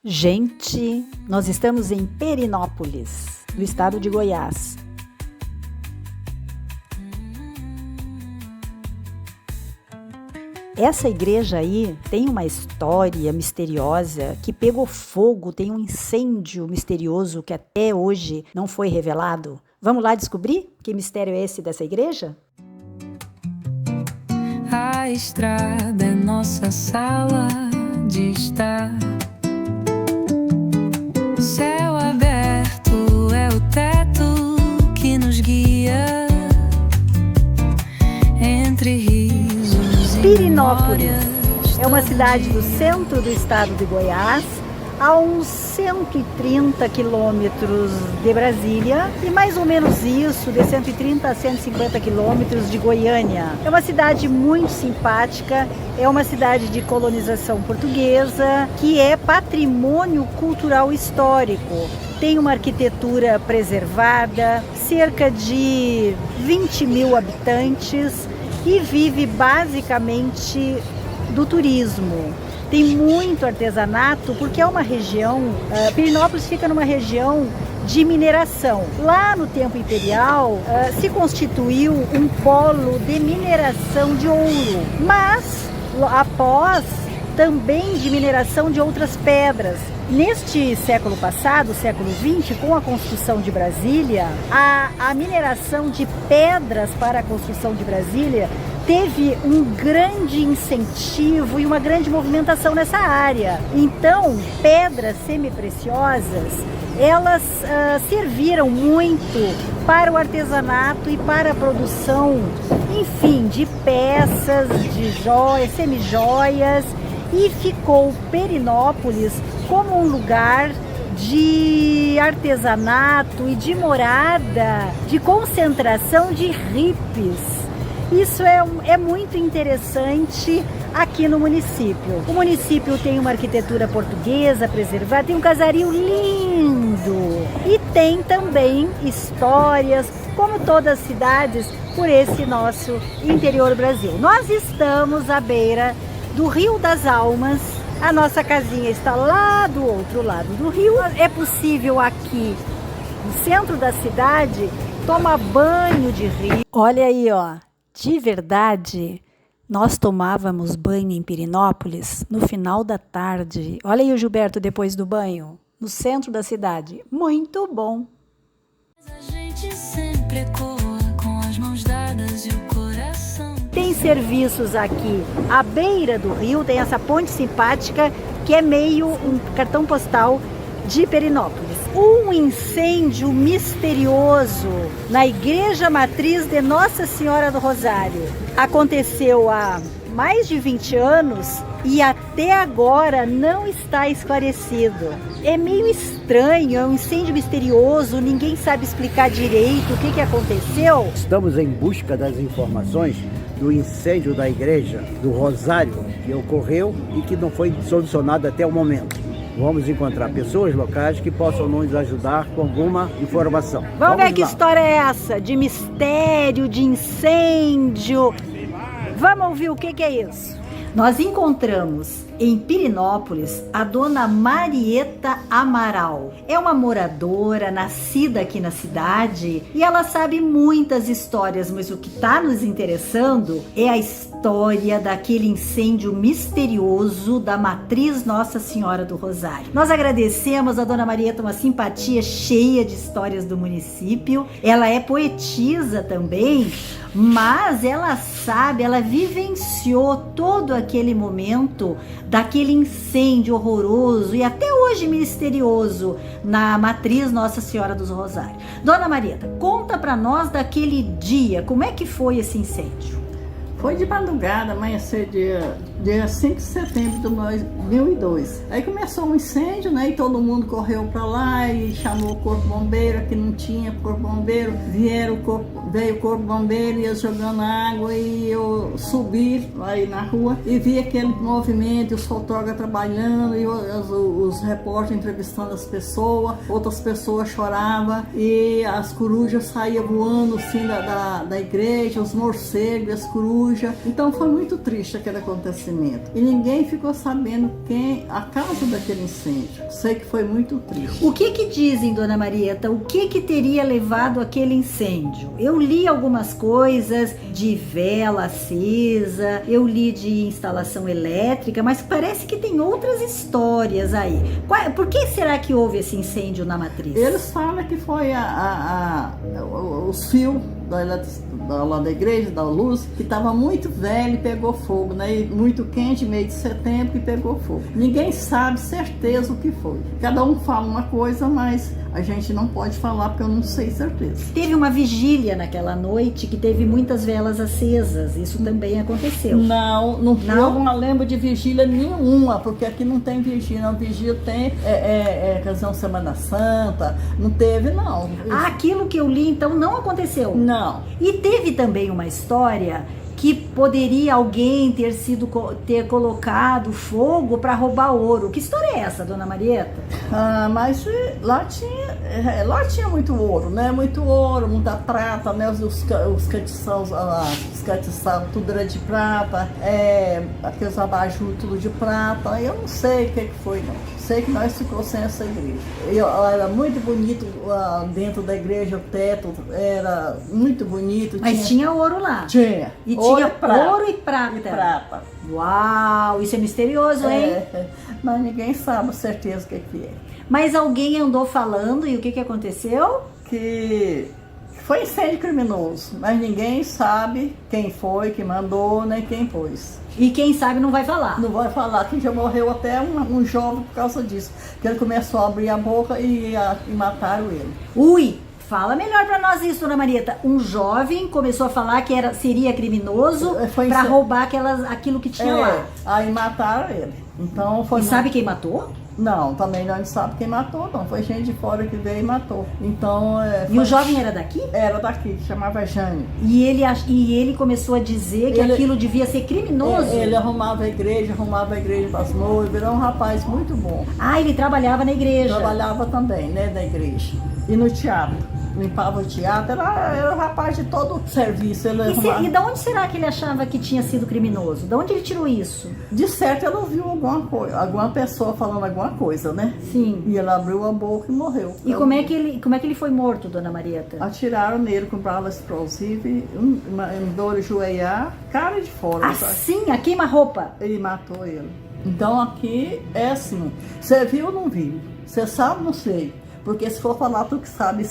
Gente, nós estamos em Perinópolis, no estado de Goiás. Essa igreja aí tem uma história misteriosa que pegou fogo, tem um incêndio misterioso que até hoje não foi revelado. Vamos lá descobrir que mistério é esse dessa igreja? A estrada é nossa sala de estar. Céu aberto é o teto que nos guia entre risos e Perinópolis memórias. é uma cidade do centro do estado de Goiás, a uns 130 quilômetros de Brasília e mais ou menos isso, de 130 a 150 quilômetros de Goiânia. É uma cidade muito simpática, é uma cidade de colonização portuguesa, que é patrimônio cultural histórico. Tem uma arquitetura preservada, cerca de 20 mil habitantes e vive basicamente do turismo. Tem muito artesanato, porque é uma região, Perinópolis fica numa região de mineração. Lá no tempo imperial, se constituiu um polo de mineração de ouro, mas após também de mineração de outras pedras. Neste século passado, século XX, com a construção de Brasília, a mineração de pedras para a construção de Brasília teve um grande incentivo e uma grande movimentação nessa área. Então, pedras semipreciosas, elas serviram muito para o artesanato e para a produção, enfim, de peças, de joias, semijoias, e ficou Perinópolis como um lugar de artesanato e de morada, de concentração de hippies. Isso é muito interessante aqui no município. O município tem uma arquitetura portuguesa preservada, tem um casario lindo e tem também histórias, como todas as cidades, por esse nosso interior Brasil. Nós estamos à beira do Rio das Almas. A nossa casinha está lá do outro lado do rio. É possível aqui, no centro da cidade, tomar banho de rio. Olha aí, ó. De verdade, nós tomávamos banho em Perinópolis no final da tarde. Olha aí o Gilberto depois do banho, no centro da cidade. Muito bom. A gente sempre ecoa com as mãos dadas e o coração. Tem serviços aqui à beira do rio, tem essa ponte simpática que é meio um cartão postal de Perinópolis. Um incêndio misterioso na Igreja Matriz de Nossa Senhora do Rosário. Aconteceu há mais de 20 anos e até agora não está esclarecido. É meio estranho, é um incêndio misterioso, ninguém sabe explicar direito o que aconteceu. Estamos em busca das informações do incêndio da Igreja do Rosário que ocorreu e que não foi solucionado até o momento. Vamos encontrar pessoas locais que possam nos ajudar com alguma informação. Vamos ver que história é essa, de mistério, de incêndio. Vamos ouvir o que é isso. Nós encontramos em Perinópolis a dona Marieta Amaral. É uma moradora nascida aqui na cidade e ela sabe muitas histórias, mas o que está nos interessando é a história daquele incêndio misterioso da Matriz Nossa Senhora do Rosário. Nós agradecemos a dona Marieta, uma simpatia cheia de histórias do município. Ela é poetisa também, mas ela sabe, ela vivenciou todo aquele momento daquele incêndio horroroso e até hoje misterioso na Matriz Nossa Senhora dos Rosários. Dona Marieta, conta para nós daquele dia, como é que foi esse incêndio? Foi de madrugada, amanhecer dia 5 de setembro de 2002. Aí começou um incêndio, né? E todo mundo correu para lá e chamou o corpo bombeiro, que não tinha corpo bombeiro. Veio o corpo bombeiro e eu jogando água e eu subi aí na rua e vi aquele movimento, os fotógrafos trabalhando e os repórteres entrevistando as pessoas. Outras pessoas choravam e as corujas saíam voando assim da igreja, os morcegos, as corujas. Então foi muito triste aquilo que aconteceu. conhecimento. E ninguém ficou sabendo a causa daquele incêndio. Sei que foi muito triste. O que dizem, dona Marieta, o que teria levado aquele incêndio? Eu li algumas coisas de vela acesa, eu li de instalação elétrica, mas parece que tem outras histórias aí. Por que será que houve esse incêndio na matriz? Eles falam que foi os fios lá da igreja, da luz, que estava muito velho e pegou fogo, né? E muito quente, meio de setembro, e pegou fogo. Ninguém sabe certeza o que foi. Cada um fala uma coisa, mas a gente não pode falar porque eu não sei certeza. Teve uma vigília naquela noite que teve muitas velas acesas. Isso também aconteceu. Não? Eu não lembro de vigília nenhuma, porque aqui não tem vigília. Não, vigília tem ocasião Semana Santa. Não teve, não. Aquilo que eu li, então, não aconteceu? Não. E teve também uma história que poderia alguém ter colocado fogo para roubar ouro. Que história é essa, dona Marieta? Mas lá tinha muito ouro, né? Muito ouro, muita prata, né? Os catiçaus, tudo era de prata, aqueles abajur tudo de prata. Eu não sei o que foi, não. Sei que nós ficamos sem essa igreja. Era muito bonito dentro da igreja, o teto era muito bonito. Mas tinha ouro lá? Tinha. E tinha ouro e prata. prata. Uau, isso é misterioso, hein? Mas ninguém sabe a certeza o que é. Mas alguém andou falando e o que aconteceu? Que foi incêndio criminoso, mas ninguém sabe quem foi, que mandou, nem quem pôs. E quem sabe não vai falar. Não vai falar, que já morreu até um jovem por causa disso. Que ele começou a abrir a boca e mataram ele. Ui, fala melhor pra nós isso, dona Marieta. Um jovem começou a falar que seria criminoso para roubar aquilo que tinha lá. Aí mataram ele. Então foi. E sabe quem matou? Não, também não sabe quem matou, não. Foi gente de fora que veio e matou. Então, E o jovem era daqui? Era daqui, que chamava Jânio. E ele começou a dizer que aquilo devia ser criminoso? Ele arrumava a igreja para as noivas. Era um rapaz muito bom. Ah, ele trabalhava na igreja? Trabalhava também, né, na igreja. E no teatro. Limpava o teatro, era um rapaz de todo o serviço. E de onde será que ele achava que tinha sido criminoso? De onde ele tirou isso? De certo ele ouviu alguma pessoa falando alguma coisa, né? Sim. E ele abriu a boca e morreu. E como é que ele foi morto, dona Marieta? Atiraram nele com bala explosiva, dor joelhar, cara de fora. Assim, a queima-roupa? Ele matou ele. Então aqui é assim, você viu ou não viu? Você sabe ou não sei? Porque se for falar tu que sabe,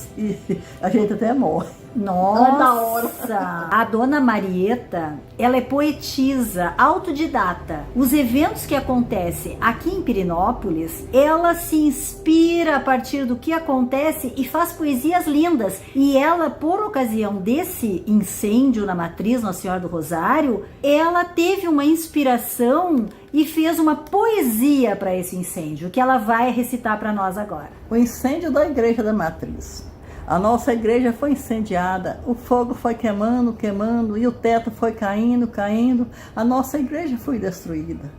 a gente até morre. Nossa! Da hora. A dona Marieta, ela é poetisa, autodidata. Os eventos que acontecem aqui em Pirenópolis, ela se inspira a partir do que acontece e faz poesias lindas. E ela, por ocasião desse incêndio na matriz Nossa Senhora do Rosário, ela teve uma inspiração e fez uma poesia para esse incêndio, que ela vai recitar para nós agora. O incêndio da igreja da matriz. A nossa igreja foi incendiada, o fogo foi queimando, queimando, e o teto foi caindo, caindo. A nossa igreja foi destruída.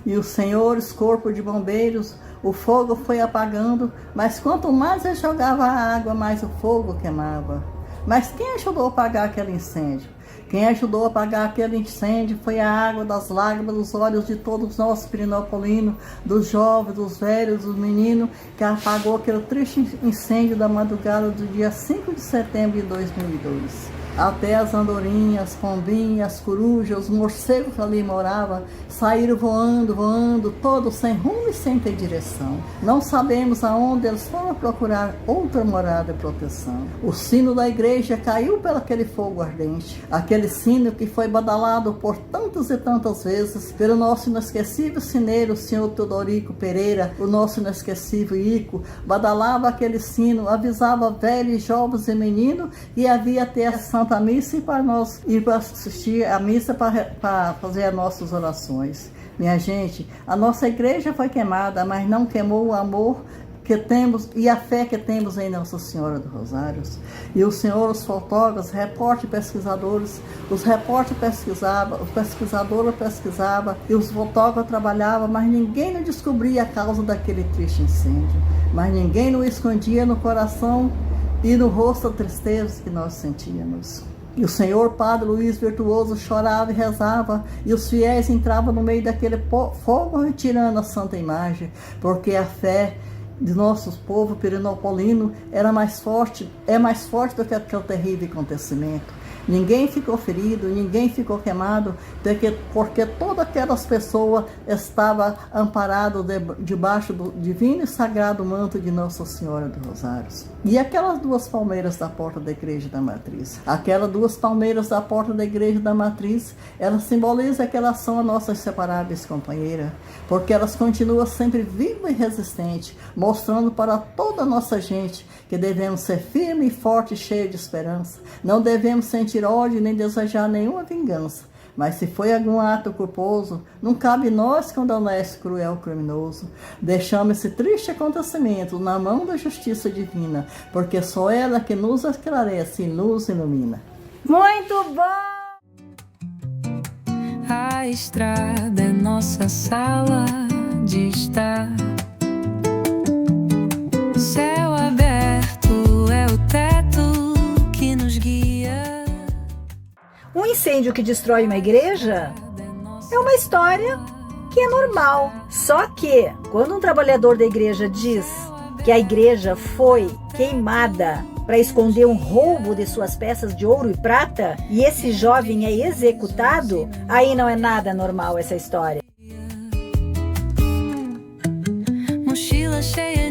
E os senhores, corpo de bombeiros, o fogo foi apagando, mas quanto mais ele jogava a água, mais o fogo queimava. Mas quem ajudou a apagar aquele incêndio? Quem ajudou a apagar aquele incêndio foi a água das lágrimas dos olhos de todos nós pirinopolinos, dos jovens, dos velhos, dos meninos, que apagou aquele triste incêndio da madrugada do dia 5 de setembro de 2002. Até as andorinhas, pombinhas, corujas, os morcegos que ali moravam, saíram voando, voando, todos sem rumo e sem ter direção. Não sabemos aonde eles foram procurar outra morada e proteção. O sino da igreja caiu pelo aquele fogo ardente, aquele sino que foi badalado por tantas e tantas vezes pelo nosso inesquecível sineiro, o senhor Teodorico Pereira, o nosso inesquecível Ico, badalava aquele sino, avisava velhos, jovens e meninos que havia até a Santa Missa e para nós ir para assistir a missa para fazer as nossas orações. Minha gente, a nossa igreja foi queimada, mas não queimou o amor que temos e a fé que temos em Nossa Senhora dos Rosários. E o Senhor, os fotógrafos, repórteres, pesquisadores, os repórteres pesquisavam, os pesquisadores pesquisavam e os fotógrafos trabalhavam, mas ninguém não descobria a causa daquele triste incêndio. Mas ninguém não escondia no coração e no rosto a tristeza que nós sentíamos. E o senhor Padre Luiz Virtuoso chorava e rezava, e os fiéis entravam no meio daquele fogo retirando a santa imagem, porque a fé de nossos povo perinopolino é mais forte do que aquele terrível acontecimento. Ninguém ficou ferido, ninguém ficou queimado, porque todas aquelas pessoas estavam amparadas debaixo do divino e sagrado manto de Nossa Senhora dos Rosários. E aquelas duas palmeiras da porta da Igreja da Matriz? Aquelas duas palmeiras da porta da Igreja da Matriz, elas simbolizam que elas são as nossas inseparáveis companheiras, porque elas continuam sempre vivas e resistentes, mostrando para toda a nossa gente que devemos ser firmes e fortes, cheios de esperança. Não devemos sentir ódio nem desejar nenhuma vingança. Mas se foi algum ato culposo, não cabe nós condenar esse cruel criminoso. Deixamos esse triste acontecimento na mão da justiça divina, porque só ela que nos esclarece e nos ilumina. Muito bom! A estrada é nossa sala de estar. Céu aberto é o teto que nos guia. Um incêndio que destrói uma igreja é uma história que é normal. Só que, quando um trabalhador da igreja diz que a igreja foi queimada para esconder um roubo de suas peças de ouro e prata, e esse jovem é executado, aí não é nada normal essa história. Mochila cheia